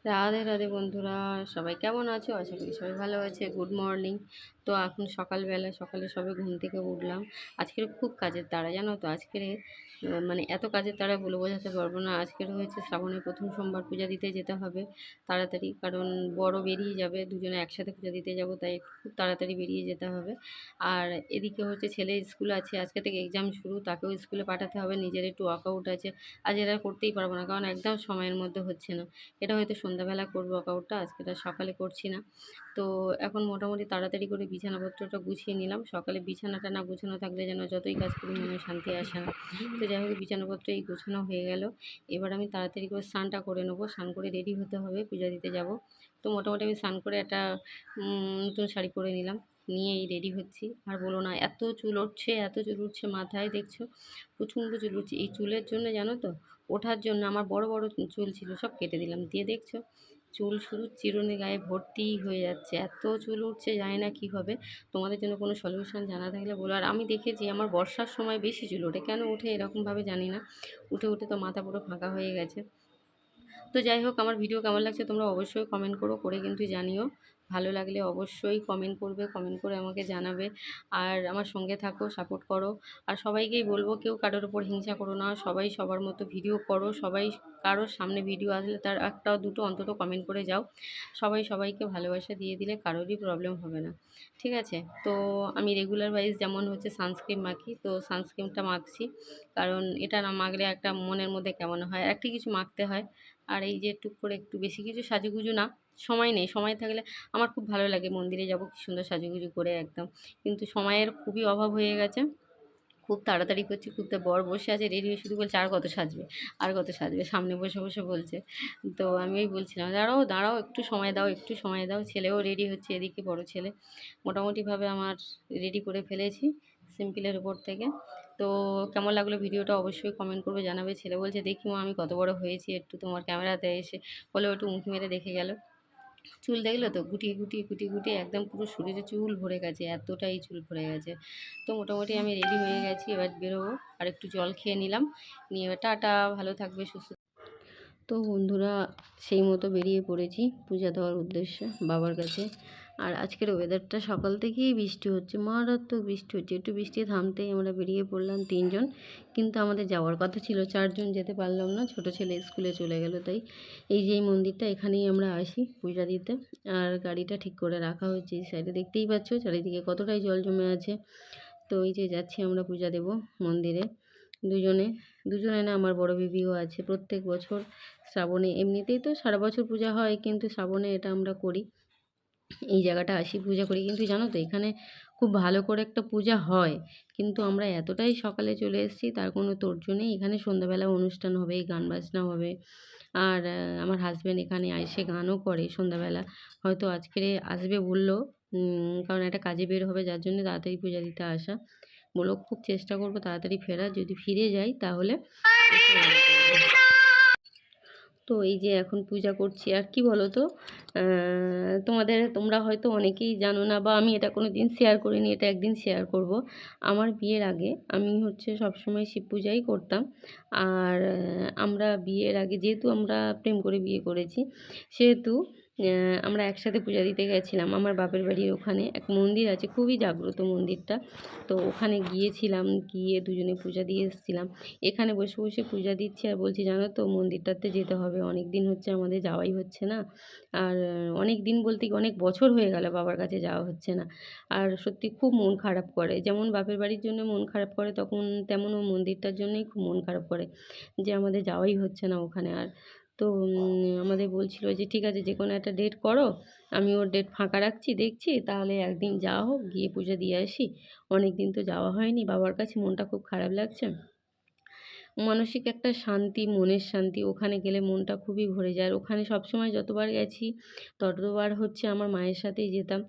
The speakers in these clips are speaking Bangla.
রাধে রাধে বন্ধুরা, সবাই কেমন আছো? আশা করি সবাই ভালো আছে। Good morning. তো এখন সকালবেলা, সকালে সবে ঘুম থেকে উঠলাম। আজকের খুব কাজের তাড়া, জানো তো। আজকের মানে এত কাজের তাড়া বলে বোঝাতে পারবো না। আজকের হয়েছে শ্রাবণের প্রথম সোমবার, পূজা দিতে যেতে হবে তাড়াতাড়ি, কারণ বড় বেরিয়ে যাবে, দুজনে একসাথে পূজা দিতে যাব, তাই খুব তাড়াতাড়ি বেরিয়ে যেতে হবে। আর এদিকে হচ্ছে ছেলের স্কুল আছে, আজকে থেকে এক্সাম শুরু, তাকেও স্কুলে পাঠাতে হবে। নিজের একটু ওয়ার্কআউট আছে, আজ এটা করতেই পারবো না, কারণ একদম সময়ের মধ্যে হচ্ছে না। এটা হয়তো সন্ধ্যাবেলা করবো ওয়ার্কআউটটা, আজকেটা সকালে করছি না। তো এখন মোটামুটি তাড়াতাড়ি করে বিছানাপত্রটা গুছিয়ে নিলাম। সকালে বিছানাটা না গুছানো থাকলে যেন যতই কাজ করি মনে হয় শান্তি আসে না। তো যাই হোক, বিছানাপত্র এই গোছানো হয়ে গেল। এবার আমি তাড়াতাড়ি করে স্নানটা করে নেবো, স্নান করে রেডি হতে হবে, পূজা দিতে যাব। তো মোটামুটি আমি স্নান করে একটা নতুন শাড়ি পরে নিলাম, নিয়ে এই রেডি হচ্ছি। আর বলো না, এত চুল উঠছে, এত চুল উঠছে মাথায়, দেখছো প্রচণ্ড চুল উঠছে। এই চুলের জন্য জানো তো, ওঠার জন্য আমার বড় বড় চুল ছিল সব কেটে দিলাম, দিয়ে দেখছো চুল শুধু চিরুনি গায়ে ভর্তিই হয়ে যাচ্ছে। এত চুল উঠছে, জানি না কী হবে। তোমাদের জন্য কোনো সলিউশন জানা থাকলে বলো। আর আমি দেখেছি আমার বর্ষার সময় বেশি চুল ওঠে, কেন ওঠে এরকমভাবে জানি না। উঠে উঠে তো মাথা পুরো ফাঁকা হয়ে গেছে। তো যাই হোক, আমার ভিডিও কেমন লাগছে তোমরা অবশ্যই কমেন্ট করে কিন্তু জানিও। ভালো লাগলে অবশ্যই কমেন্ট করবে, কমেন্ট করে আমাকে জানাবে। আর আমার সঙ্গে থাকো, সাপোর্ট করো। আর সবাইকেই বলবো, কেউ কারোর ওপর হিংসা করো না, সবাই সবার মতো ভিডিও করো। সবাই কারোর সামনে ভিডিও আসলে তার একটা দুটো অন্তত কমেন্ট করে যাও। সবাই সবাইকে ভালোবাসা দিয়ে দিলে কারোরই প্রবলেম হবে না, ঠিক আছে? তো আমি রেগুলার ওয়াইজ যেমন হচ্ছে সানস্ক্রিন মাখি, তো সানস্ক্রিনটা মাখছি, কারণ এটা না মাখলে একটা মনের মধ্যে কেমন হয়, একটা কিছু মাখতে হয়। আর এই যে টুক করে একটু বেশি কিছু সাজুগুজু না, সময় নেই। সময় থাকলে আমার খুব ভালো লাগে মন্দিরে যাব কি সুন্দর সাজুগুজু করে একদম, কিন্তু সময়ের খুবই অভাব হয়ে গেছে। খুব তাড়াতাড়ি করছি, খুব। তা বর বসে আছে রেডি হয়ে, শুধু বলছে আর কত সাজবে, আর কত সাজবে, সামনে বসে বসে বলছে। তো আমি ওই বলছিলাম, দাঁড়াও দাঁড়াও, একটু সময় দাও, একটু সময় দাও। ছেলেও রেডি হচ্ছে এদিকে, বড় ছেলে মোটামুটিভাবে আমার রেডি করে ফেলেছি সিম্পলের উপর থেকে। তো কেমন লাগলো ভিডিওটা অবশ্যই কমেন্ট করবে, জানাবে। ছেলে বলছে, দেখি মা আমি কত বড় হয়েছি, একটু তোমার ক্যামেরাতে এসে বলে, একটু উঁকি মেরে দেখে গেল। চুল দেখলে তো, গুটিয়ে গুটিয়ে গুটিয়ে গুটিয়ে একদম পুরো শরীরে চুল ভরে গেছে, এতটাই চুল ভরে গেছে। তো মোটামুটি আমি রেডি হয়ে গেছি, এবার বেরোবো। আর একটু জল খেয়ে নিলাম, নিয়ে এবার টাটা, ভালো থাকবে, সুস্থ। তো বন্ধুরা, সেই মতো বেরিয়ে পড়েছি পূজা দেওয়ার উদ্দেশ্যে বাবার কাছে। আর আজকের ওয়েদারটা সকাল থেকেই বৃষ্টি হচ্ছে, মারাত্মক বৃষ্টি হচ্ছে। একটু বৃষ্টি থামতেই আমরা বেরিয়ে পড়লাম তিনজন, কিন্তু আমাদের যাওয়ার কথা ছিল চারজন, যেতে পারলাম না, ছোট ছেলে স্কুলে চলে গেল। তাই এই যে এই মন্দিরটা, এখানেই আমরা আসি পূজা দিতে। আর গাড়িটা ঠিক করে রাখা হয়েছে এই সাইডে, দেখতেই পাচ্ছ চারিদিকে কতটাই জল জমে আছে। তো এই যে যাচ্ছি আমরা পূজা দেব মন্দিরে, দুজনে। দুজনে না, আমার বড় বিবিও আছে। প্রত্যেক বছর শ্রাবণে, এমনিতেই তো সারা বছর পূজা হয়, কিন্তু শ্রাবণে এটা আমরা করি, এই জায়গাটা আসি, পূজা করি। কিন্তু জানো তো, এখানে খুব ভালো করে একটা পূজা হয়, কিন্তু আমরা এতটাই সকালে চলে এসেছি, তার কোনো তোড়জোড় নেই। এখানে সন্ধ্যাবেলা অনুষ্ঠান হবে, গান বাজনা হবে। আর আমার হাজব্যান্ড এখানে এসে গানও করে সন্ধ্যাবেলা। হয়তো আজকে আসবে বললো, কারণ একটা কাজে বের হবে, যার জন্য তাড়াতাড়ি পূজা দিতে আসা। বললো খুব চেষ্টা করবো তাড়াতাড়ি ফেরার, যদি ফিরে যাই তাহলে এসে করবো। তো এই যে এখন পূজা করছি। আর কি বলো তো, তোমরা হয়তো অনেকেই জানো না, বা আমি এটা কোনো দিন শেয়ার করিনি, এটা একদিন শেয়ার করব। আমার বিয়ের আগে আমি হচ্ছে সবসময় শিব পূজাই করতাম। আর আমরা বিয়ের আগে, যেহেতু আমরা প্রেম করে বিয়ে করেছি, সেহেতু আমরা একসাথে পূজা দিতে গেছিলাম। আমার বাপের বাড়ির ওখানে এক মন্দির আছে, খুবই জাগ্রত মন্দিরটা। তো ওখানে গিয়েছিলাম, গিয়ে দুজনে পূজা দিয়ে এসেছিলাম। এখানে বসে বসে পূজা দিচ্ছি, আর বলছি, জানো তো মন্দিরটাতে যেতে হবে, অনেক দিন হচ্ছে আমাদের যাওয়াই হচ্ছে না। আর অনেক দিন বলতে কি, অনেক বছর হয়ে গেল বাবার কাছে যাওয়া হচ্ছে না। আর সত্যি খুব মন খারাপ করে, যেমন বাপের বাড়ির জন্য মন খারাপ করে, তখন তেমন ও মন্দিরটার জন্যই খুব মন খারাপ করে, যে আমাদের যাওয়াই হচ্ছে না ওখানে আর। তো আমাদের বলছিল যে ঠিক আছে, যে কোনো একটা ডেট করো, আমি ওর ডেট ফাঁকা রাখছি, দেখছি, তাহলে একদিন যাওয়া হোক, গিয়ে পুজো দিয়ে আসি। অনেক দিন তো যাওয়া হয়নি বাবার কাছে, মনটা খুব খারাপ লাগছে। মানসিক একটা শান্তি, মনের শান্তি, ওখানে গেলে মনটা খুবই ভরে যায়। আর ওখানে সবসময় যতবার গেছি ততবার হচ্ছে আমার মায়ের সাথেই যেতাম।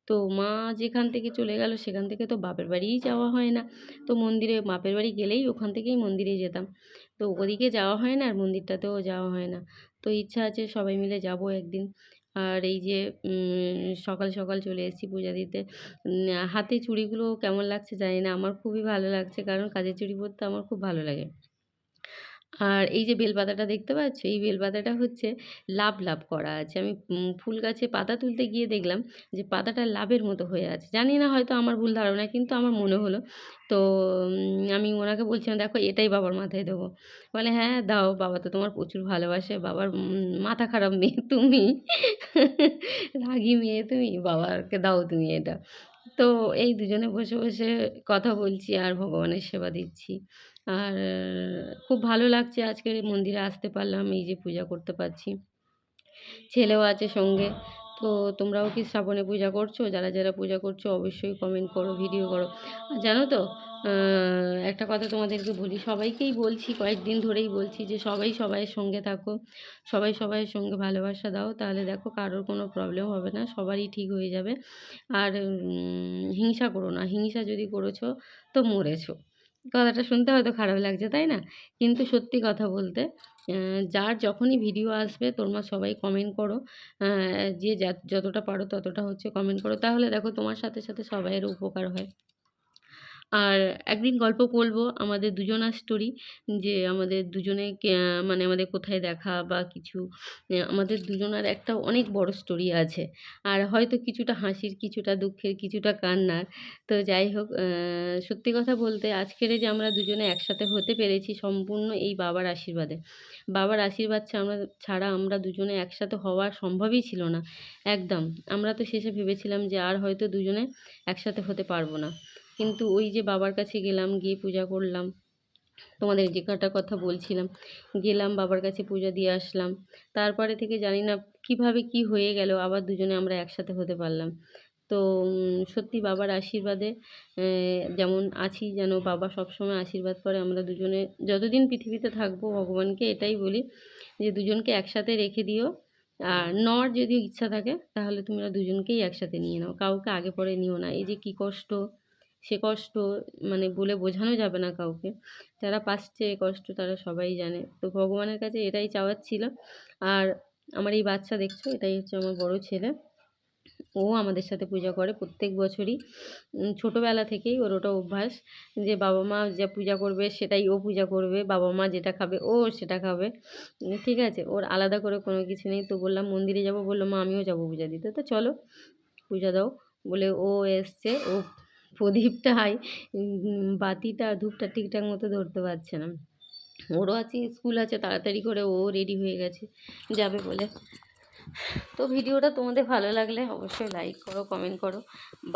তো মা যেখান থেকে চলে গেল, সেখান থেকে তো বাপের বাড়িই যাওয়া হয় না। তো মন্দিরে বাপের বাড়ি গেলেই ওখান থেকেই মন্দিরে যেতাম। তো ওদিকে যাওয়া হয় না, আর মন্দিরটাতেও যাওয়া হয় না। তো ইচ্ছা আছে সবাই মিলে যাব একদিন। আর এই যে সকাল সকাল চলে এসেছি পূজা দিতে। হাতে চুড়িগুলো কেমন লাগছে জানি না, আমার খুবই ভালো লাগছে, কারণ কাজের চুড়ি পরতে আমার খুব ভালো লাগে। আর এই যে বেলপাতাটা দেখতে পাচ্ছ, এই বেলপাতাটা হচ্ছে লাভ, লাভ করা আছে। আমি ফুল গাছে পাতা তুলতে গিয়ে দেখলাম যে পাতাটা লাভের মতো হয়ে আছে। জানি না, হয়তো আমার ভুল ধারণা, কিন্তু আমার মনে হলো। তো আমি ওনাকে বলছিলাম, "দেখো এটাই বাবার মাথায় দেবো।" বলে, "হ্যাঁ, দাও। বাবা তো তোমার প্রচুর ভালোবাসে। বাবার মাথা খারাপ মেয়ে তুমি। রাগী মেয়ে তুমি। বাবাকে দাও তুমি এটা।" তো এই দুজনে বসে, বসে কথা বলছি আর ভগবানের সেবা দিচ্ছি। আর খুব ভালো লাগছে, আজকে মন্দিরে আসতে পারলাম, এই যে পূজা করতে পারছি। ছেলেও আছে সঙ্গে। তো তোমরাও কি শ্রাবণে পূজা করছো? যারা, যারা পূজা করছো অবশ্যই কমেন্ট করো, ভিডিও করো। আর জানো তো, আ একটা কথা তোমাদেরকে বলি, সবাইকেই বলছি, কয়েকদিন ধরেই বলছি যে সবাই সবাইয়ের সঙ্গে থাকো। সবাই সবাইয়ের সঙ্গে ভালোবাসা দাও। তাহলে দেখো কারোর কোনো প্রবলেম হবে না। সবারই ঠিক হয়ে যাবে। আর হিংসা করো না। হিংসা যদি করেছো তো মরেছো। কথাটা শুনতে হয়তো খারাপ লাগছে, তাই না? কিন্তু সত্যি কথা বলতে, যার যখনই ভিডিও আসবে তোমরা সবাই কমেন্ট করো। যে যতটা পারো ততটা হচ্ছে কমেন্ট করো। তাহলে দেখো তোমার সাথে, সাথে সবাইয়ের উপকার হয়। আর একদিন গল্প বলবো আমাদের দুজনার স্টোরি, যে আমাদের দুজনে মানে আমাদের কোথায় দেখা বা কিছু, আমাদের দুজনার একটা অনেক বড় স্টোরি আছে। আর হয়তো কিছুটা হাসির, কিছুটা দুঃখের, কিছুটা কান্নার। তো যাই হোক, সত্যি কথা বলতে আজকের এই যে আমরা দুজনে একসাথে হতে পেরেছি সম্পূর্ণ এই বাবার আশীর্বাদে। বাবার আশীর্বাদ ছাড়া আমরা দুজনে একসাথে হওয়া সম্ভবই ছিল না। একদম। আমরা তো শেষে ভেবেছিলাম যে আর হয়তো দুজনে একসাথে হতে পারবো না। কিন্তু ওই যে বাবার কাছে গেলাম, গিয়ে পূজা করলাম। তোমাদের যে কটার কথা বলছিলাম, গেলাম বাবার কাছে পূজা দিয়ে আসলাম। তারপরে থেকে জানি না কিভাবে কি হয়ে গেল, আবার দুজনে আমরা একসাথে হতে পারলাম। তো সত্যি বাবার আশীর্বাদে যেমন আছি, যেন বাবা সবসময় আশীর্বাদ করে আমরা দুজনে যতদিন পৃথিবীতে থাকবো, ভগবানকে এটাই বলি যে দুজনকে একসাথে রেখে দিও। আর নেওয়ার যদি ইচ্ছা থাকে তাহলে তোমরা দুজনকেই একসাথে নিয়ে নাও, কাউকে আগে পরে নিও না। এই যে কী কষ্ট, সে কষ্ট মানে বলে বোঝানো যাবে না কাউকে। যারা পাচ্ছে এ কষ্ট তারা সবাই জানে। তো ভগবানের কাছে এটাই চাওয়ার ছিল। আর আমার এই বাচ্চা দেখছো, এটাই হচ্ছে আমার বড় ছেলে। ও আমাদের সাথে পূজা করে প্রত্যেক বছরই। ছোটোবেলা থেকেই ওর ওটা অভ্যাস যে বাবা-মা যা পূজা করবে সেটাই ও পূজা করবে। বাবা-মা যেটা খাবে ও সেটা খাবে। ঠিক আছে? ওর আলাদা করে কোনো কিছু নেই। তো বললাম মন্দিরে যাবো, বলল, "মা আমিও যাবো পূজা দিতে।" তো চলো পূজা দাও বলে ও এসছে। ও প্রদীপটায় বাতিটা ধূপটা ঠিকঠাক মতো ধরতে পারছে না। ওরও আজকে স্কুল আছে, তাড়াতাড়ি করে ও রেডি হয়ে গেছে যাবে বলে। তো ভিডিওটা তোমাদের ভালো লাগলে অবশ্যই লাইক করো, কমেন্ট করো।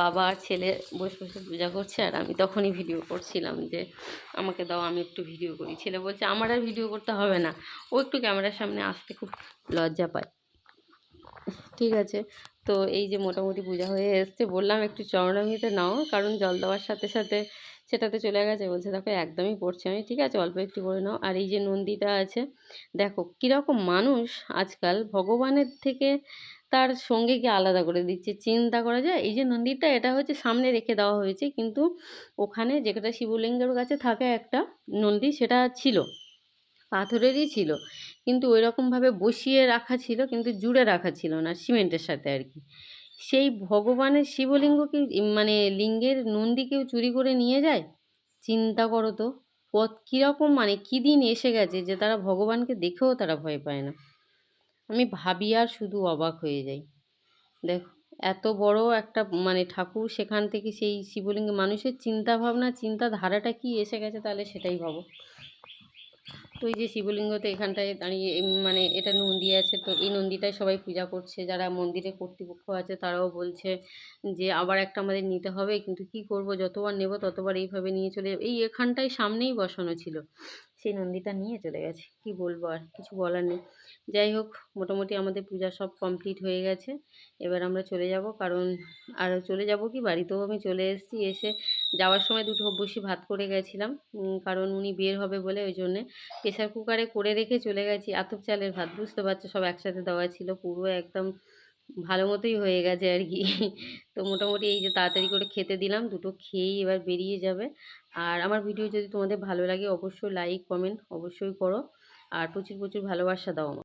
বাবা আর ছেলে বসে বসে পূজা করছে আর আমি তখনই ভিডিও করছিলাম যে আমাকে দাও আমি একটু ভিডিও করি। ছেলে বলছে আমার আর ভিডিও করতে হবে না। ও একটু ক্যামেরার সামনে আসতে খুব লজ্জা পায়। ঠিক আছে। তো এই যে মোটামুটি পূজা হয়ে এসছে, বললাম একটু চরণামৃত নাও, কারণ জল দেওয়ার সাথে সাথে সেটাতে চলে গেছে। বলছে দেখো একদমই পড়ছে। আমি ঠিক আছে অল্প একটু করে নাও। আর এই যে নন্দীটা আছে, দেখো কীরকম মানুষ আজকাল ভগবানের থেকে তার সঙ্গীকে আলাদা করে দিচ্ছে, চিন্তা করা যায়। এই যে নন্দীটা, এটা হচ্ছে সামনে রেখে দেওয়া হয়েছে, কিন্তু ওখানে যেটা শিবলিঙ্গের কাছে থাকে একটা নন্দী, সেটা ছিল পাথরেরই ছিল, কিন্তু ওই রকমভাবে বসিয়ে রাখা ছিল, কিন্তু জুড়ে রাখা ছিল না সিমেন্টের সাথে আর কি। সেই ভগবানের শিবলিঙ্গকে মানে লিঙ্গের নন্দী কেউ চুরি করে নিয়ে যায়? চিন্তা করো তো। কীরকম মানে কী দিন এসে গেছে যে তারা ভগবানকে দেখেও তারা ভয় পায় না। আমি ভাবি আর শুধু অবাক হয়ে যাই। দেখো এত বড় একটা মানে ঠাকুর, সেখান থেকে সেই শিবলিঙ্গে মানুষের চিন্তা ভাবনা, চিন্তাধারাটা কি এসে গেছে তাহলে সেটাই ভাবো। তো এই যে শিবলিঙ্গতে এখানটায় দাঁড়িয়ে মানে এটা নন্দী আছে, তো এই নন্দীটাই সবাই পূজা করছে। যারা মন্দিরে কর্তৃপক্ষ আছে তারাও বলছে যে আবার একটা আমাদের নিতে হবে, কিন্তু কি করব, যতবার নেব ততবার এইভাবে নিয়ে চলে এই এখানটায় সামনেই বসানো ছিল, সেই নন্দীটা নিয়ে চলে গেছে। কি বলবো, আর কিছু বলার নেই। যাই হোক, মোটামুটি আমাদের পূজা সব কমপ্লিট হয়ে গেছে। এবার আমরা চলে যাব, কারণ আর চলে যাব কি, বাড়িতেও আমি চলে এসেছি। এসে যাওয়ার সময় দুটো বসি ভাত করে গেছিলাম, কারণ উনি বের হবে বলে, ওই জন্যে প্রেসার কুকারে করে রেখে চলে গেছি। আতপ চালের ভাত, বুঝতে পারছো, সব একসাথে দেওয়া ছিল, পুরো একদম ভালো মতোই হয়ে গেছে আর কি। তো মোটামুটি এই যে তাড়াতাড়ি করে খেতে দিলাম, দুটো খেয়েই এবার বেরিয়ে যাবে। আর আমার ভিডিও যদি তোমাদের ভালো লাগে অবশ্যই লাইক কমেন্ট অবশ্যই করো, আর প্রচুর প্রচুর ভালোবাসা দাও আমাকে।